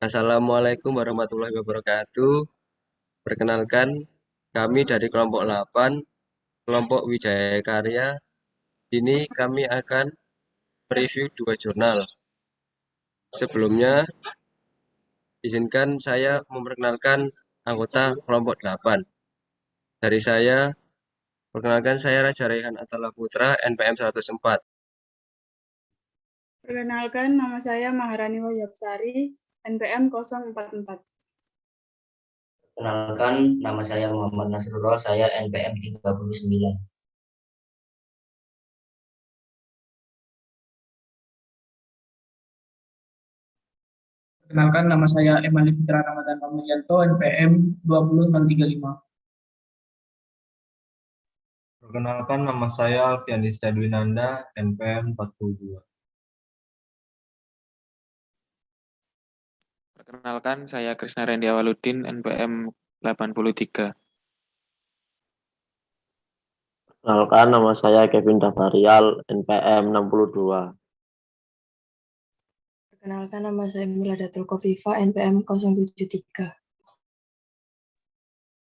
Assalamualaikum warahmatullahi wabarakatuh. Perkenalkan, kami dari kelompok 8, kelompok Wijaya Karya. Ini kami akan mereview dua jurnal. Sebelumnya, izinkan saya memperkenalkan anggota kelompok 8. Dari saya, perkenalkan saya Raja Raihan Atala Putra, NPM 104. Perkenalkan, nama saya Maharani Wahyabsari, NPM 044. Perkenalkan, nama saya Muhammad Nasrullah, saya NPM 39. Perkenalkan, nama saya Emali Fitra Ramadan Pamurianto, NPM 20035. Perkenalkan, nama saya Alfiandis Cadwinanda, NPM 42. Perkenalkan, saya Krisna Rendi Awaludin, NPM 83. Perkenalkan, nama saya Kevin Davarial, NPM 62. Perkenalkan, nama saya Miladatul Kofifa, NPM 073.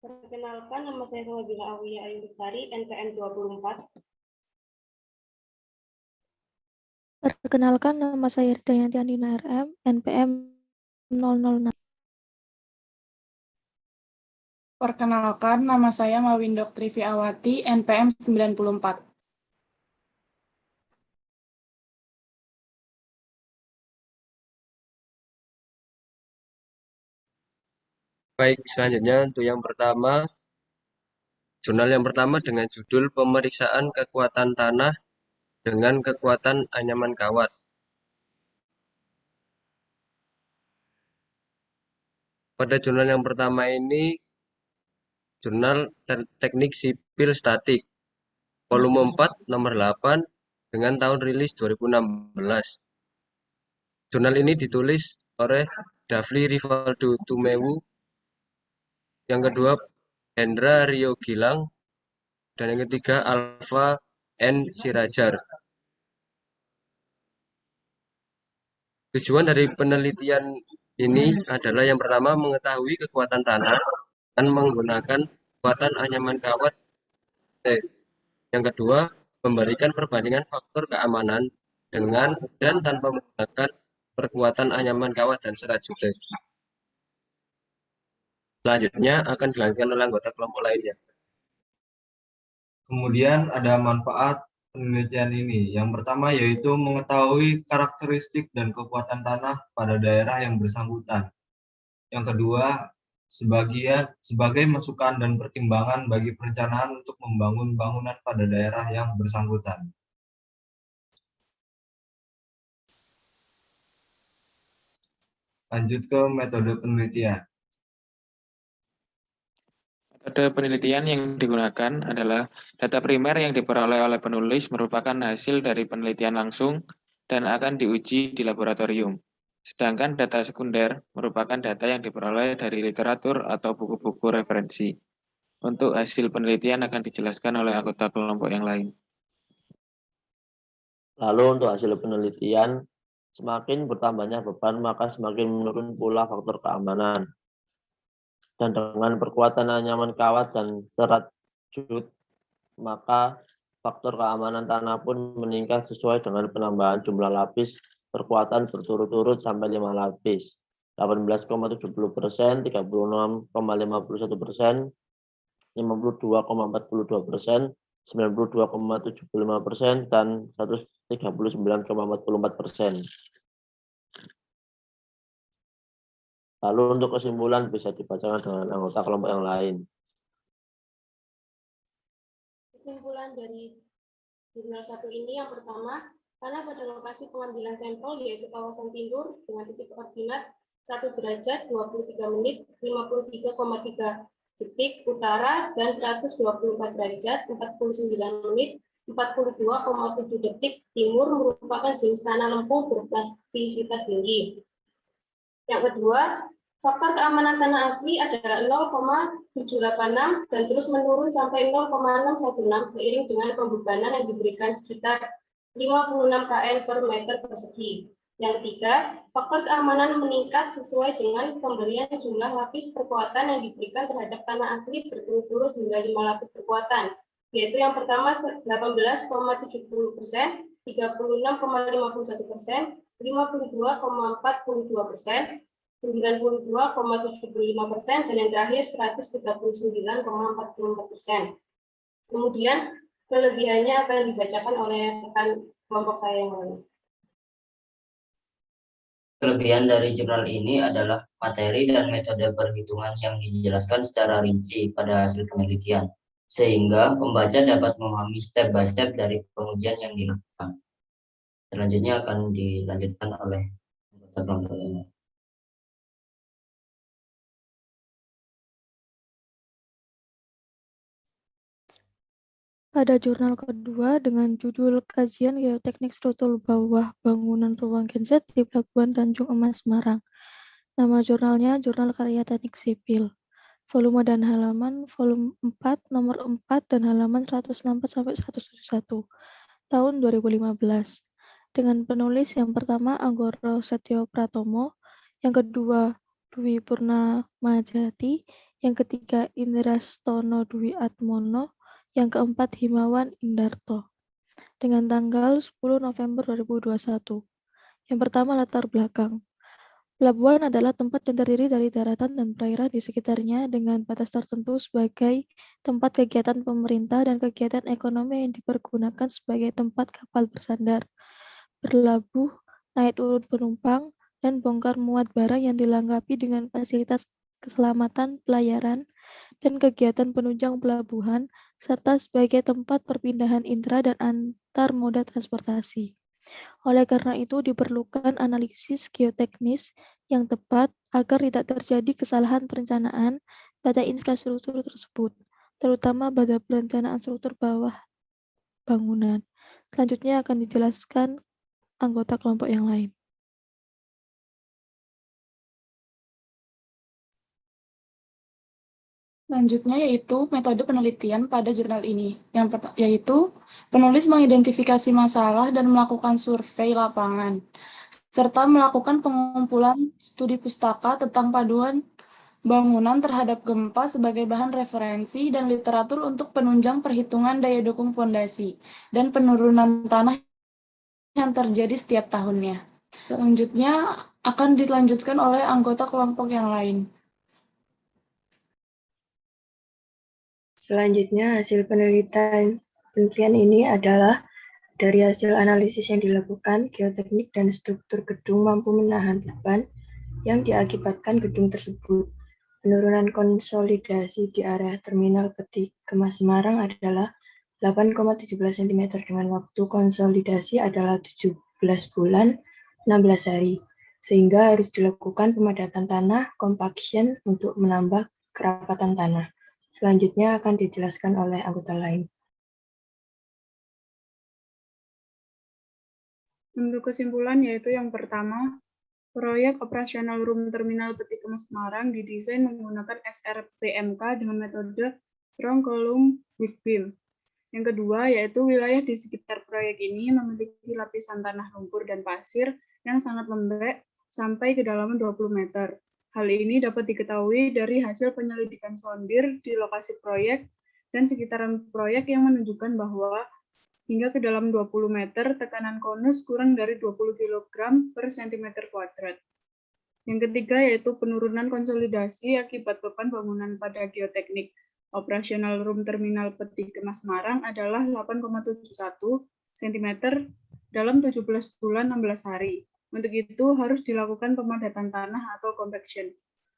Perkenalkan, nama saya Salabila Awiya Ayu Bestari, NPM 24. Perkenalkan, nama saya Ridayanti Andina RM, NPM 006. Perkenalkan, nama saya Mawindok Trivi Awati, NPM 94. Baik, selanjutnya untuk yang pertama, jurnal yang pertama dengan judul Pemeriksaan Kekuatan Tanah dengan Kekuatan Anyaman Kawat. Pada jurnal yang pertama ini, jurnal Teknik Sipil Statik, volume 4, nomor 8, dengan tahun rilis 2016. Jurnal ini ditulis oleh Dafli Rivaldo Tumewu, yang kedua Hendra Rio Gilang, dan yang ketiga Alfa N. Sirajar. Tujuan dari penelitian ini adalah yang pertama mengetahui kekuatan tanah dan menggunakan kekuatan anyaman kawat. Yang kedua, memberikan perbandingan faktor keamanan dengan dan tanpa menggunakan perkuatan anyaman kawat dan serat jutek. Selanjutnya akan dilanjutkan oleh anggota kelompok lainnya. Kemudian ada manfaat penelitian ini. Yang pertama yaitu mengetahui karakteristik dan kekuatan tanah pada daerah yang bersangkutan. Yang kedua, sebagai masukan dan pertimbangan bagi perencanaan untuk membangun bangunan pada daerah yang bersangkutan. Lanjut ke metode penelitian. Metode penelitian yang digunakan adalah data primer yang diperoleh oleh penulis merupakan hasil dari penelitian langsung dan akan diuji di laboratorium. Sedangkan data sekunder merupakan data yang diperoleh dari literatur atau buku-buku referensi. Untuk hasil penelitian akan dijelaskan oleh anggota kelompok yang lain. Lalu untuk hasil penelitian, semakin bertambahnya beban maka semakin menurun pula faktor keamanan. Dan dengan perkuatan anyaman kawat dan serat jut, maka faktor keamanan tanah pun meningkat sesuai dengan penambahan jumlah lapis perkuatan berturut-turut sampai 5 lapis. 18,70%, 36,51%, 52,42%, 92,75%, dan 139,44%. Lalu untuk kesimpulan bisa dibacakan dengan anggota kelompok yang lain. Kesimpulan dari jurnal 1 ini yang pertama, karena pada lokasi pengambilan sampel yaitu kawasan timur dengan titik koordinat 1 derajat 23 menit 53,3 detik utara dan 124 derajat 49 menit 42,7 detik timur merupakan jenis tanah lempung berplastisitas tinggi. Yang kedua, faktor keamanan tanah asli adalah 0,786 dan terus menurun sampai 0,616 seiring dengan pembebanan yang diberikan sekitar 56 kN per meter persegi. Yang ketiga, faktor keamanan meningkat sesuai dengan pemberian jumlah lapis perkuatan yang diberikan terhadap tanah asli berturut-turut hingga 5 lapis perkuatan, yaitu yang pertama 18,70%, 36,51%, 52,42%, 92,75%, dan yang terakhir 139,44%. Kemudian kelebihannya akan dibacakan oleh rekan kelompok saya yang lain. Kelebihan dari jurnal ini adalah materi dan metode perhitungan yang dijelaskan secara rinci pada hasil penelitian, sehingga pembaca dapat memahami step by step dari pengujian yang dilakukan. Selanjutnya akan dilanjutkan oleh anggota kelompok ini. Pada jurnal kedua dengan judul Kajian Geoteknik Struktur Bawah Bangunan Ruang Genset di Pelabuhan Tanjung Emas, Semarang. Nama jurnalnya Jurnal Karya Teknik Sipil. Volume dan halaman volume 4, nomor 4 dan halaman 164-171, tahun 2015. Dengan penulis yang pertama Anggoro Setyo Pratomo, yang kedua Dwi Purnamajati, yang ketiga Indrastono Dwi Atmono, yang keempat Himawan Indarto. Dengan tanggal 10 November 2021. Yang pertama latar belakang. Pelabuhan adalah tempat yang terdiri dari daratan dan perairan di sekitarnya dengan batas tertentu sebagai tempat kegiatan pemerintah dan kegiatan ekonomi yang dipergunakan sebagai tempat kapal bersandar, berlabuh, naik turun penumpang, dan bongkar muat barang yang dilengkapi dengan fasilitas keselamatan pelayaran dan kegiatan penunjang pelabuhan, serta sebagai tempat perpindahan intra dan antar moda transportasi. Oleh karena itu, diperlukan analisis geoteknis yang tepat agar tidak terjadi kesalahan perencanaan pada infrastruktur tersebut, terutama pada perencanaan struktur bawah bangunan. Selanjutnya akan dijelaskan anggota kelompok yang lain. Selanjutnya yaitu metode penelitian pada jurnal ini, yaitu penulis mengidentifikasi masalah dan melakukan survei lapangan, serta melakukan pengumpulan studi pustaka tentang paduan bangunan terhadap gempa sebagai bahan referensi dan literatur untuk penunjang perhitungan daya dukung fondasi dan penurunan tanah yang terjadi setiap tahunnya. Selanjutnya akan dilanjutkan oleh anggota kelompok yang lain. Selanjutnya, hasil penelitian ini adalah dari hasil analisis yang dilakukan, geoteknik dan struktur gedung mampu menahan beban yang diakibatkan gedung tersebut. Penurunan konsolidasi di area terminal Peti Kemas Semarang adalah 8,17 cm dengan waktu konsolidasi adalah 17 bulan 16 hari, sehingga harus dilakukan pemadatan tanah compaction untuk menambah kerapatan tanah. Selanjutnya akan dijelaskan oleh anggota lain. Untuk kesimpulan yaitu yang pertama, proyek operasional Room Terminal Peti Kemas Semarang didesain menggunakan SRPMK dengan metode Strong Column with Beam. Yang kedua yaitu wilayah di sekitar proyek ini memiliki lapisan tanah lumpur dan pasir yang sangat lembek sampai kedalaman 20 meter. Hal ini dapat diketahui dari hasil penyelidikan sondir di lokasi proyek dan sekitaran proyek yang menunjukkan bahwa hingga ke dalam 20 meter tekanan konus kurang dari 20 kg per cm kuadrat. Yang ketiga yaitu penurunan konsolidasi akibat beban bangunan pada geoteknik. Operasional Room Terminal Peti Kemas Semarang adalah 8,71 cm dalam 17 bulan 16 hari. Untuk itu harus dilakukan pemadatan tanah atau compaction.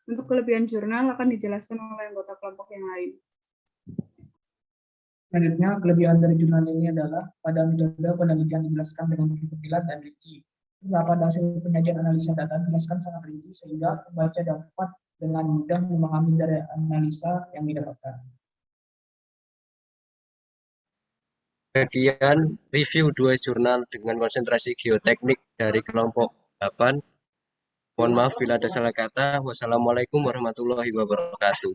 Untuk kelebihan jurnal akan dijelaskan oleh anggota kelompok yang lain. Selanjutnya, kelebihan dari jurnal ini adalah pada metode penelitian dijelaskan dengan jelas dan rinci. Pada hasil penyajian analisa data dijelaskan sangat rinci sehingga pembaca dapat dengan mudah memahami dari analisa yang didapatkan. Kemudian review 2 jurnal dengan konsentrasi geoteknik dari kelompok 8. Mohon maaf bila ada salah kata. Wassalamualaikum warahmatullahi wabarakatuh.